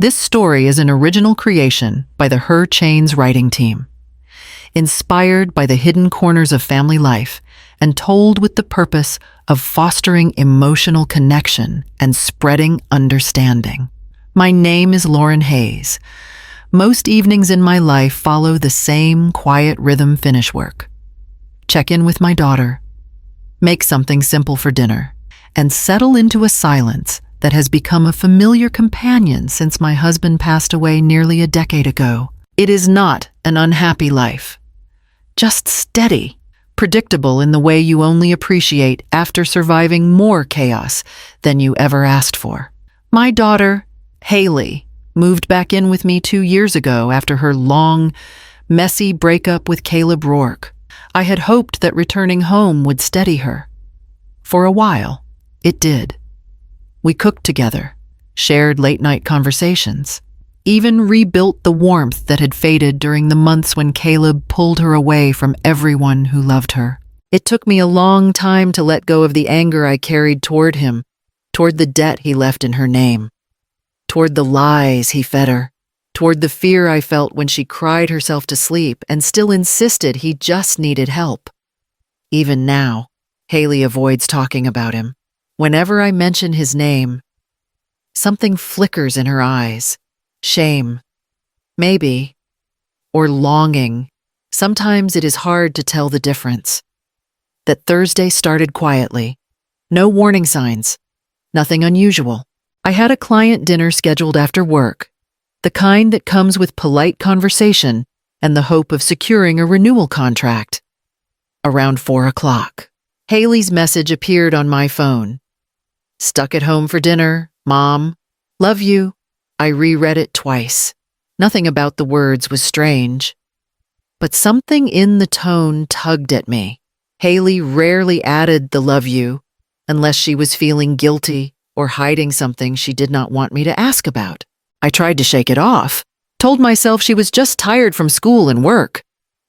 This story is an original creation by the Her Chains writing team, inspired by the hidden corners of family life and told with the purpose of fostering emotional connection and spreading understanding. My name is Lauren Hayes. Most evenings in my life follow the same quiet rhythm finish work. Check in with my daughter, make something simple for dinner, and settle into a silence that has become a familiar companion since my husband passed away nearly a decade ago. It is not an unhappy life, just steady, predictable in the way you only appreciate after surviving more chaos than you ever asked for. My daughter, Haley, moved back in with me 2 years ago after her long, messy breakup with Caleb Rourke. I had hoped that returning home would steady her. For a while, it did. We cooked together, shared late-night conversations, even rebuilt the warmth that had faded during the months when Caleb pulled her away from everyone who loved her. It took me a long time to let go of the anger I carried toward him, toward the debt he left in her name, toward the lies he fed her, toward the fear I felt when she cried herself to sleep and still insisted he just needed help. Even now, Haley avoids talking about him. Whenever I mention his name, something flickers in her eyes. Shame, maybe, or longing. Sometimes it is hard to tell the difference. That Thursday started quietly. No warning signs. Nothing unusual. I had a client dinner scheduled after work, the kind that comes with polite conversation and the hope of securing a renewal contract. Around 4 o'clock, Haley's message appeared on my phone. Stuck at home for dinner, Mom. Love you. I reread it twice. Nothing about the words was strange, but something in the tone tugged at me. Haley rarely added the love you unless she was feeling guilty or hiding something she did not want me to ask about. I tried to shake it off, told myself she was just tired from school and work,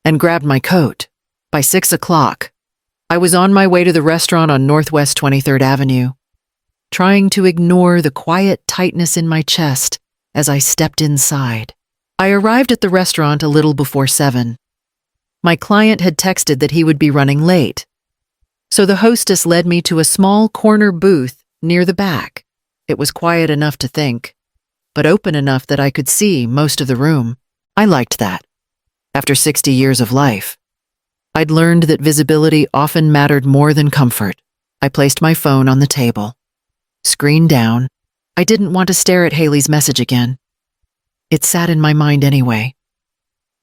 and grabbed my coat. By 6 o'clock, I was on my way to the restaurant on Northwest 23rd Avenue, trying to ignore the quiet tightness in my chest as I stepped inside. I arrived at the restaurant a little before 7. My client had texted that he would be running late, so the hostess led me to a small corner booth near the back. It was quiet enough to think, but open enough that I could see most of the room. I liked that. After 60 years of life, I'd learned that visibility often mattered more than comfort. I placed my phone on the table. Screen down. I didn't want to stare at Haley's message again. It sat in my mind anyway.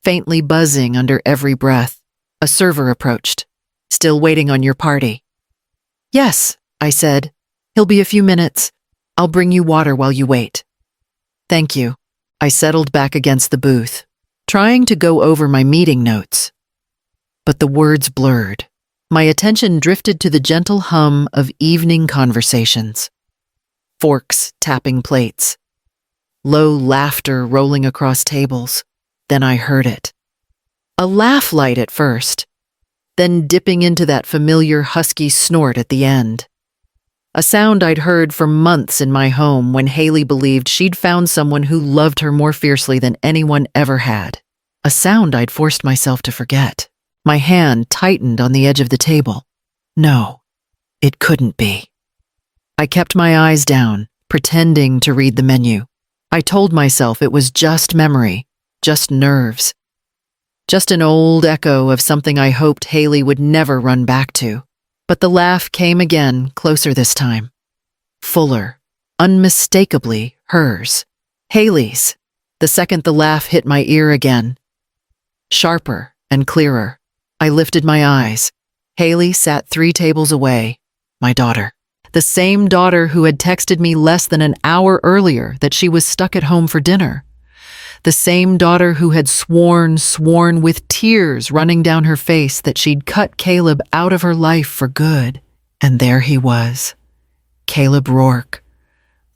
Faintly buzzing under every breath, a server approached. Still waiting on your party. Yes, I said. He'll be a few minutes. I'll bring you water while you wait. Thank you. I settled back against the booth, trying to go over my meeting notes. But the words blurred. My attention drifted to the gentle hum of evening conversations. Forks tapping plates. Low laughter rolling across tables. Then I heard it. A laugh light at first, then dipping into that familiar husky snort at the end. A sound I'd heard for months in my home when Haley believed she'd found someone who loved her more fiercely than anyone ever had. A sound I'd forced myself to forget. My hand tightened on the edge of the table. No, it couldn't be. I kept my eyes down, pretending to read the menu. I told myself it was just memory, just nerves, just an old echo of something I hoped Haley would never run back to. But the laugh came again, closer this time. Fuller, unmistakably hers. Haley's. The second the laugh hit my ear again. Sharper and clearer. I lifted my eyes. Haley sat 3 tables away. My daughter. The same daughter who had texted me less than an hour earlier that she was stuck at home for dinner. The same daughter who had sworn with tears running down her face that she'd cut Caleb out of her life for good. And there he was, Caleb Rourke,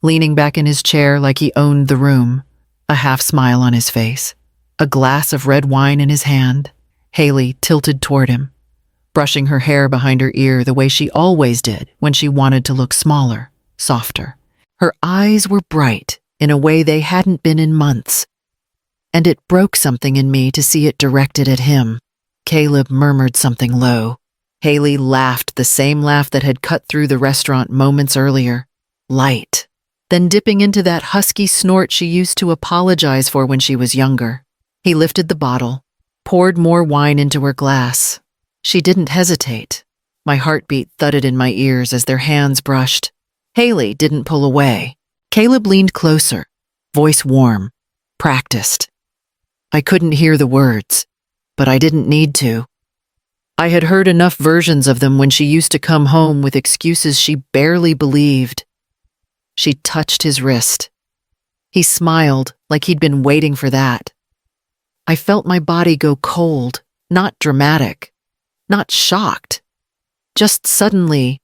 leaning back in his chair like he owned the room, a half smile on his face, a glass of red wine in his hand. Haley tilted toward him, brushing her hair behind her ear the way she always did when she wanted to look smaller, softer. Her eyes were bright, in a way they hadn't been in months. And it broke something in me to see it directed at him. Caleb murmured something low. Haley laughed, the same laugh that had cut through the restaurant moments earlier. Light. Then dipping into that husky snort she used to apologize for when she was younger. He lifted the bottle, poured more wine into her glass. She didn't hesitate. My heartbeat thudded in my ears as their hands brushed. Haley didn't pull away. Caleb leaned closer, voice warm, practiced. I couldn't hear the words, but I didn't need to. I had heard enough versions of them when she used to come home with excuses she barely believed. She touched his wrist. He smiled like he'd been waiting for that. I felt my body go cold, not dramatic, not shocked, just suddenly,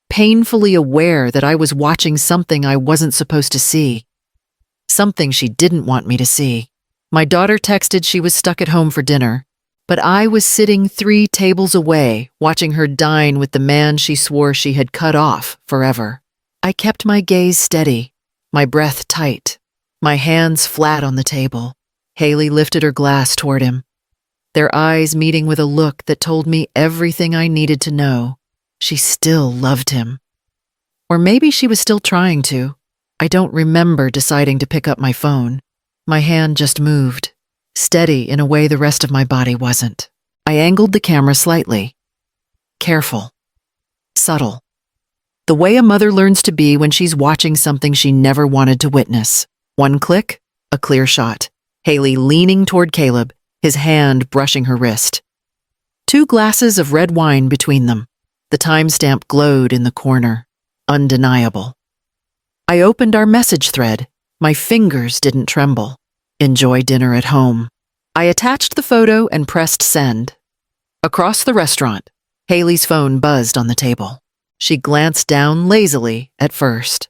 painfully aware that I was watching something I wasn't supposed to see. Something she didn't want me to see. My daughter texted she was stuck at home for dinner, but I was sitting 3 tables away watching her dine with the man she swore she had cut off forever. I kept my gaze steady, my breath tight, my hands flat on the table. Haley lifted her glass toward him, their eyes meeting with a look that told me everything I needed to know. She still loved him. Or maybe she was still trying to. I don't remember deciding to pick up my phone. My hand just moved, steady in a way the rest of my body wasn't. I angled the camera slightly. Careful. Subtle. The way a mother learns to be when she's watching something she never wanted to witness. 1 click, a clear shot. Haley leaning toward Caleb, his hand brushing her wrist. 2 glasses of red wine between them. The timestamp glowed in the corner. Undeniable. I opened our message thread. My fingers didn't tremble. Enjoy dinner at home. I attached the photo and pressed send. Across the restaurant, Haley's phone buzzed on the table. She glanced down lazily at first,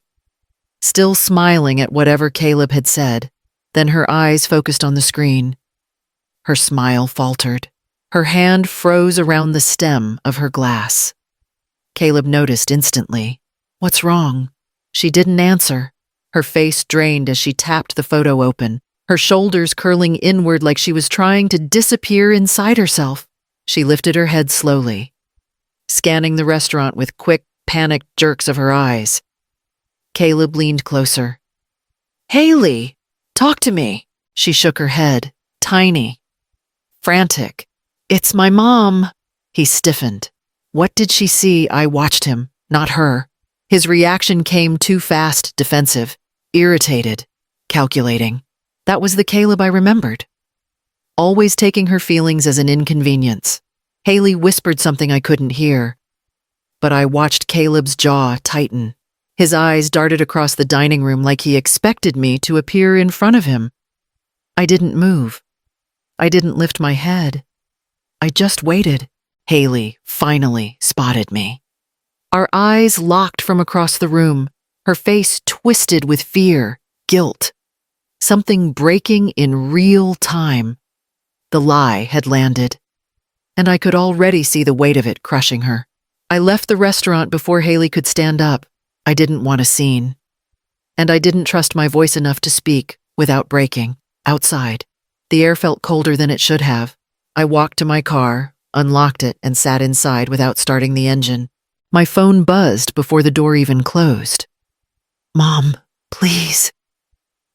still smiling at whatever Caleb had said. Then her eyes focused on the screen. Her smile faltered. Her hand froze around the stem of her glass. Caleb noticed instantly. What's wrong? She didn't answer. Her face drained as she tapped the photo open, her shoulders curling inward like she was trying to disappear inside herself. She lifted her head slowly, scanning the restaurant with quick, panicked jerks of her eyes. Caleb leaned closer. Haley, talk to me. She shook her head, tiny, frantic. It's my mom. He stiffened. What did she see? I watched him, not her. His reaction came too fast, defensive, irritated, calculating. That was the Caleb I remembered. Always taking her feelings as an inconvenience. Haley whispered something I couldn't hear, but I watched Caleb's jaw tighten. His eyes darted across the dining room like he expected me to appear in front of him. I didn't move. I didn't lift my head. I just waited. Haley finally spotted me. Our eyes locked from across the room, her face twisted with fear, guilt. Something breaking in real time. The lie had landed, and I could already see the weight of it crushing her. I left the restaurant before Haley could stand up. I didn't want a scene. And I didn't trust my voice enough to speak without breaking. Outside, the air felt colder than it should have. I walked to my car, unlocked it, and sat inside without starting the engine. My phone buzzed before the door even closed. Mom, please.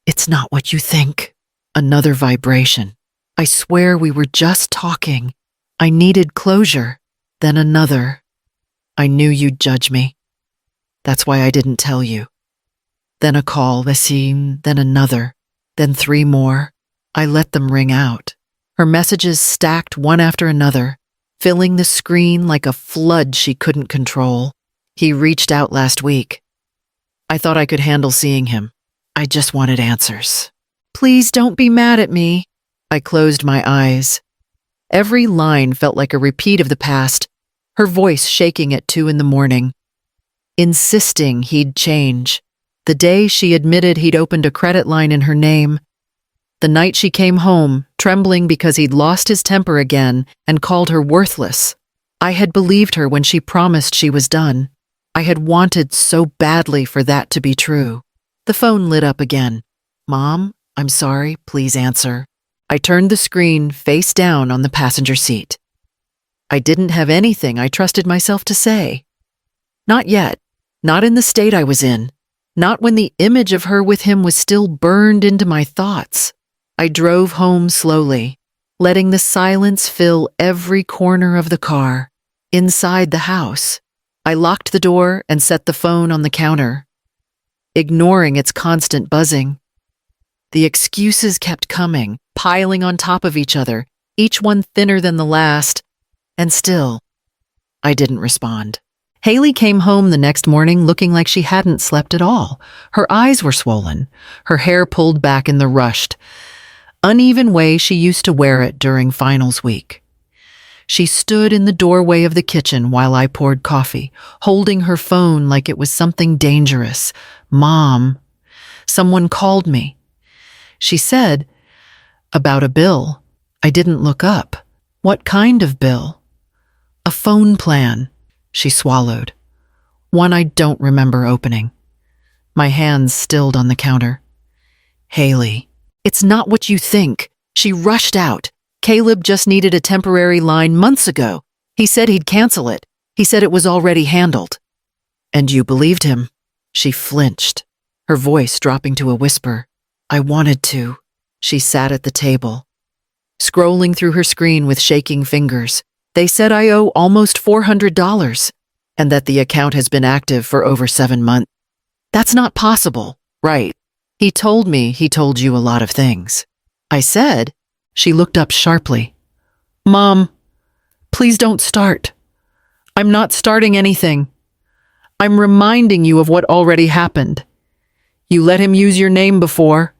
It's not what you think. Another vibration. I swear we were just talking. I needed closure. Then another. I knew you'd judge me. That's why I didn't tell you. Then a call, then another, then 3 more. I let them ring out. Her messages stacked one after another, filling the screen like a flood she couldn't control. He reached out last week. I thought I could handle seeing him. I just wanted answers. Please don't be mad at me. I closed my eyes. Every line felt like a repeat of the past, her voice shaking at 2 a.m, insisting he'd change. The day she admitted he'd opened a credit line in her name. The night she came home, trembling because he'd lost his temper again and called her worthless. I had believed her when she promised she was done. I had wanted so badly for that to be true. The phone lit up again. Mom, I'm sorry, please answer. I turned the screen face down on the passenger seat. I didn't have anything I trusted myself to say. Not yet. Not in the state I was in. Not when the image of her with him was still burned into my thoughts. I drove home slowly, letting the silence fill every corner of the car. Inside the house, I locked the door and set the phone on the counter, ignoring its constant buzzing. The excuses kept coming, piling on top of each other, each one thinner than the last, and still, I didn't respond. Haley came home the next morning looking like she hadn't slept at all. Her eyes were swollen, her hair pulled back in the rushed, uneven way she used to wear it during finals week. She stood in the doorway of the kitchen while I poured coffee, holding her phone like it was something dangerous. Mom, someone called me. She said, about a bill. I didn't look up. What kind of bill? A phone plan. She swallowed. One I don't remember opening. My hands stilled on the counter. Haley, it's not what you think. She rushed out. Caleb just needed a temporary line months ago. He said he'd cancel it. He said it was already handled. And you believed him? She flinched, her voice dropping to a whisper. I wanted to. She sat at the table, scrolling through her screen with shaking fingers. They said I owe almost $400 and that the account has been active for over 7 months. That's not possible, right? He told me he told you a lot of things. I said. She looked up sharply. Mom, please don't start. I'm not starting anything. I'm reminding you of what already happened. You let him use your name before,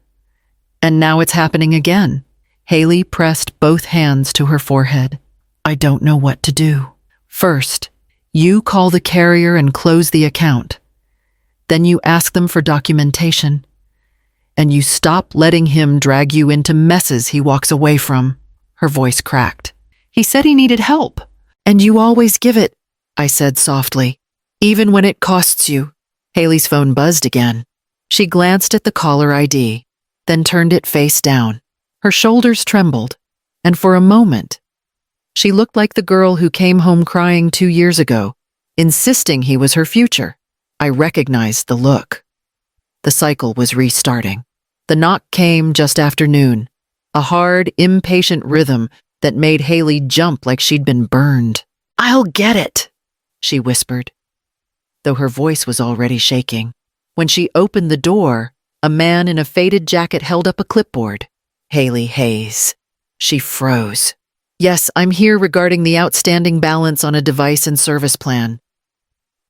and now it's happening again. Haley pressed both hands to her forehead. I don't know what to do. First, you call the carrier and close the account. Then you ask them for documentation. And you stop letting him drag you into messes he walks away from. Her voice cracked. He said he needed help, and you always give it, I said softly, even when it costs you. Haley's phone buzzed again. She glanced at the caller ID, then turned it face down. Her shoulders trembled, and for a moment, she looked like the girl who came home crying 2 years ago, insisting he was her future. I recognized the look. The cycle was restarting. The knock came just after noon, a hard, impatient rhythm that made Haley jump like she'd been burned. I'll get it, she whispered, though her voice was already shaking. When she opened the door, a man in a faded jacket held up a clipboard. Haley Hayes. She froze. Yes, I'm here regarding the outstanding balance on a device and service plan.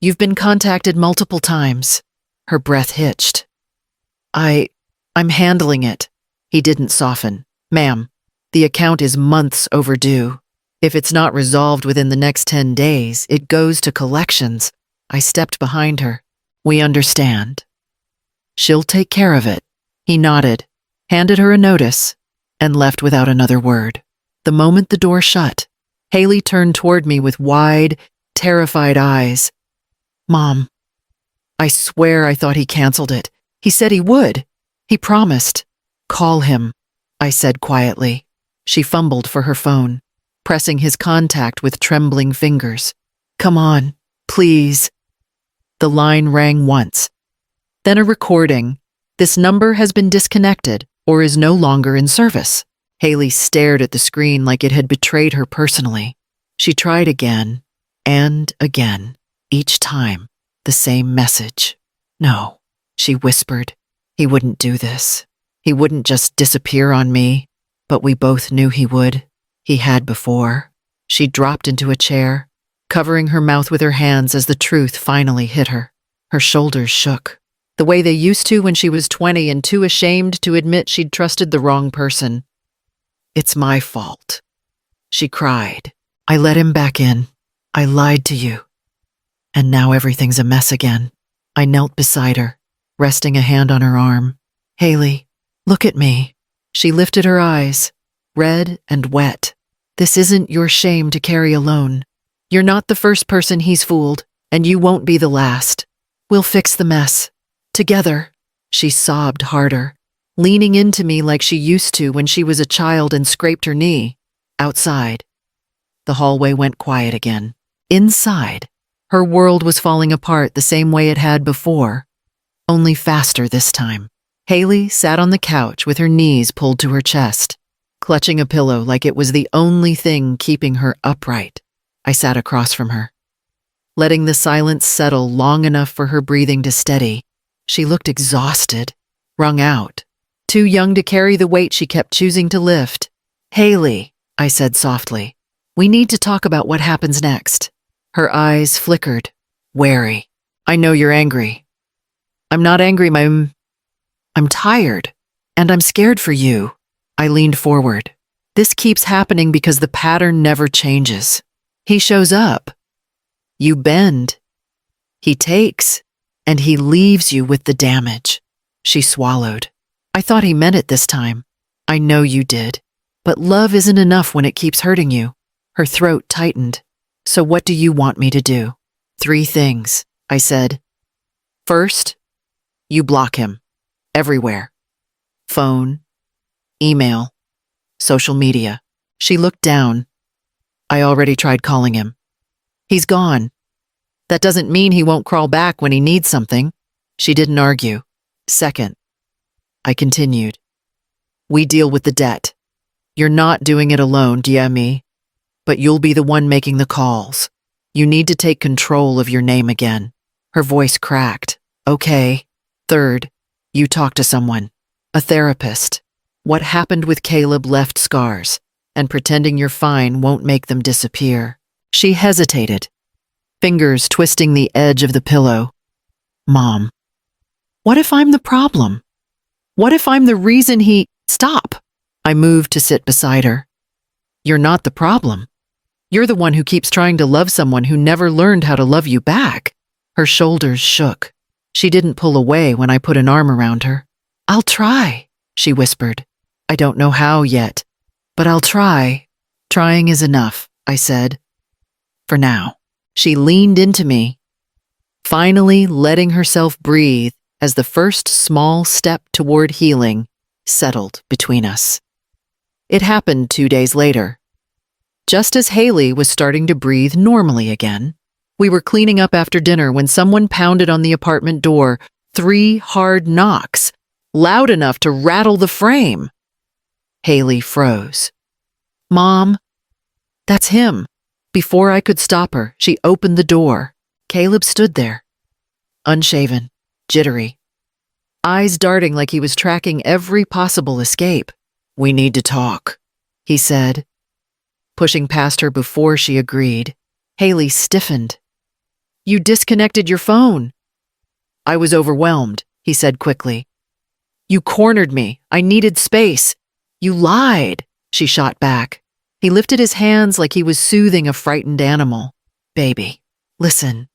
You've been contacted multiple times. Her breath hitched. I'm handling it. He didn't soften. Ma'am, the account is months overdue. If it's not resolved within the next 10 days, it goes to collections. I stepped behind her. We understand. She'll take care of it. He nodded, handed her a notice, and left without another word. The moment the door shut, Haley turned toward me with wide, terrified eyes. Mom, I swear I thought he canceled it. He said he would. He promised. Call him, I said quietly. She fumbled for her phone, pressing his contact with trembling fingers. Come on, please. The line rang once. Then a recording. This number has been disconnected or is no longer in service. Haley stared at the screen like it had betrayed her personally. She tried again and again, each time the same message. No, she whispered. He wouldn't do this. He wouldn't just disappear on me, but we both knew he would. He had before. She dropped into a chair, covering her mouth with her hands as the truth finally hit her. Her shoulders shook, the way they used to when she was 20 and too ashamed to admit she'd trusted the wrong person. It's my fault, she cried. I let him back in. I lied to you. And now everything's a mess again. I knelt beside her, resting a hand on her arm. Haley, look at me. She lifted her eyes, red and wet. This isn't your shame to carry alone. You're not the first person he's fooled, and you won't be the last. We'll fix the mess. Together. She sobbed harder, leaning into me like she used to when she was a child and scraped her knee. Outside, the hallway went quiet again. Inside, her world was falling apart the same way it had before, only faster this time. Haley sat on the couch with her knees pulled to her chest, clutching a pillow like it was the only thing keeping her upright. I sat across from her, letting the silence settle long enough for her breathing to steady. She looked exhausted, wrung out, too young to carry the weight she kept choosing to lift. "Haley," I said softly, "we need to talk about what happens next." Her eyes flickered, wary. "I know you're angry." "I'm not angry, I'm tired, and I'm scared for you." I leaned forward. "This keeps happening because the pattern never changes. He shows up. You bend. He takes, and he leaves you with the damage." She swallowed. "I thought he meant it this time." "I know you did. But love isn't enough when it keeps hurting you." Her throat tightened. "So what do you want me to do?" "3 things," I said. "First, you block him. Everywhere. Phone, email, social media." She looked down. "I already tried calling him. He's gone. That doesn't mean he won't crawl back when he needs something." She didn't argue. "Second," I continued, "we deal with the debt. You're not doing it alone, me, but you'll be the one making the calls. You need to take control of your name again." Her voice cracked. "Okay." "Third, you talk to someone. A therapist. What happened with Caleb left scars, and pretending you're fine won't make them disappear." She hesitated, fingers twisting the edge of the pillow. "Mom, what if I'm the problem? What if I'm the reason he—" "Stop!" I moved to sit beside her. "You're not the problem. You're the one who keeps trying to love someone who never learned how to love you back." Her shoulders shook. She didn't pull away when I put an arm around her. "I'll try," she whispered. "I don't know how yet, but I'll try." "Trying is enough," I said. "For now." She leaned into me, finally letting herself breathe as the first small step toward healing settled between us. It happened 2 days later. Just as Haley was starting to breathe normally again, we were cleaning up after dinner when someone pounded on the apartment door, 3 hard knocks, loud enough to rattle the frame. Haley froze. "Mom." "That's him." Before I could stop her, she opened the door. Caleb stood there, unshaven, jittery, eyes darting like he was tracking every possible escape. "We need to talk," he said, pushing past her before she agreed. Haley stiffened. "You disconnected your phone." "I was overwhelmed," he said quickly. "You cornered me. I needed space." "You lied," she shot back. He lifted his hands like he was soothing a frightened animal. "Baby, listen.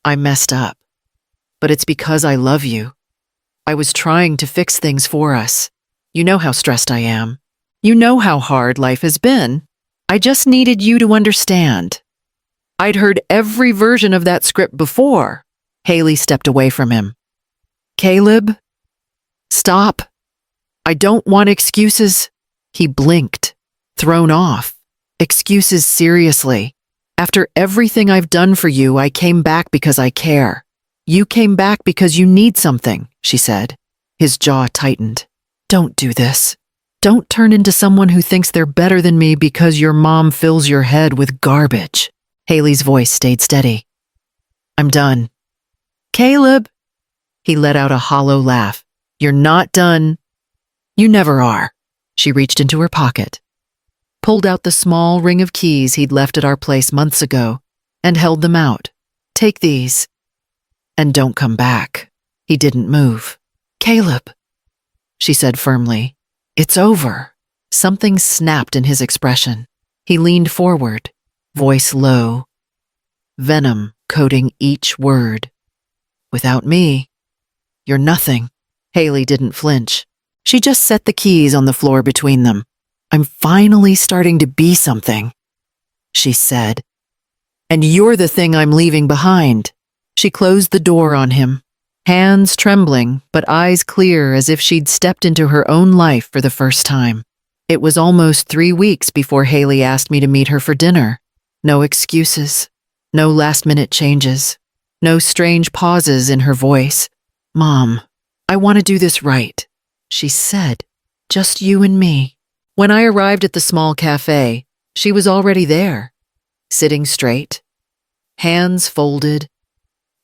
I messed up. But it's because I love you. I was trying to fix things for us. You know how stressed I am. You know how hard life has been. I just needed you to understand." I'd heard every version of that script before. Haley stepped away from him. "Caleb, stop. I don't want excuses." He blinked, thrown off. "Excuses seriously. After everything I've done for you, I came back because I care. You came back because you need something," she said. His jaw tightened. "Don't do this. Don't turn into someone who thinks they're better than me because your mom fills your head with garbage." Haley's voice stayed steady. "I'm done." "Caleb!" He let out a hollow laugh. "You're not done." "You never are." She reached into her pocket, pulled out the small ring of keys he'd left at our place months ago, and held them out. "Take these. And don't come back." He didn't move. "Caleb," she said firmly, "it's over." Something snapped in his expression. He leaned forward, voice low, venom coating each word. "Without me, you're nothing." Haley didn't flinch. She just set the keys on the floor between them. "I'm finally starting to be something," she said. "And you're the thing I'm leaving behind." She closed the door on him. hands trembling, but eyes clear as if she'd stepped into her own life for the first time. It was almost 3 weeks before Haley asked me to meet her for dinner. No excuses, no last-minute changes, no strange pauses in her voice. "Mom, I want to do this right," she said. "Just you and me." When I arrived at the small cafe, she was already there, sitting straight, hands folded,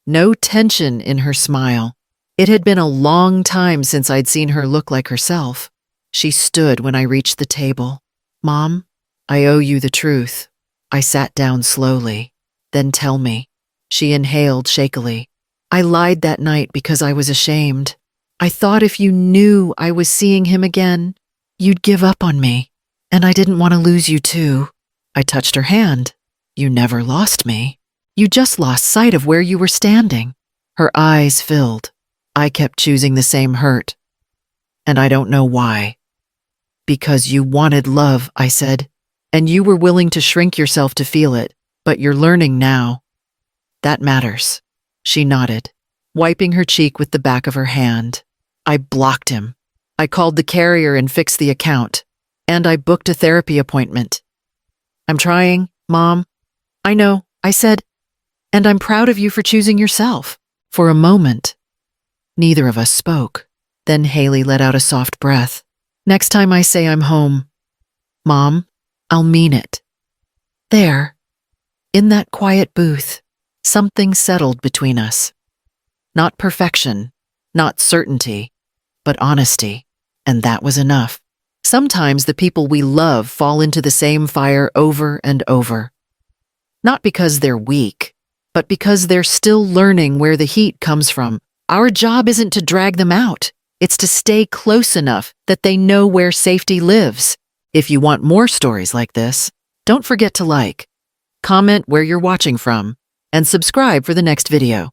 no tension in her smile. It had been a long time since I'd seen her look like herself. She stood when I reached the table. "Mom, I owe you the truth." I sat down slowly. "Then tell me." She inhaled shakily. "I lied that night because I was ashamed. I thought if you knew I was seeing him again, you'd give up on me. And I didn't want to lose you too." I touched her hand. "You never lost me. You just lost sight of where you were standing." Her eyes filled. I kept choosing the same hurt. "And I don't know why." "Because you wanted love," I said, "and you were willing to shrink yourself to feel it, but you're learning now. That matters." She nodded, wiping her cheek with the back of her hand. "I blocked him. I called the carrier and fixed the account. And I booked a therapy appointment." "I'm trying, Mom." "I know," I said, "and I'm proud of you for choosing yourself." For a moment, neither of us spoke. Then Haley let out a soft breath. "Next time I say I'm home, Mom, I'll mean it." There, in that quiet booth, something settled between us. Not perfection, not certainty, but honesty. And that was enough. Sometimes the people we love fall into the same fire over and over. Not because they're weak, but because they're still learning where the heat comes from. Our job isn't to drag them out. It's to stay close enough that they know where safety lives. If you want more stories like this, don't forget to like, comment where you're watching from, and subscribe for the next video.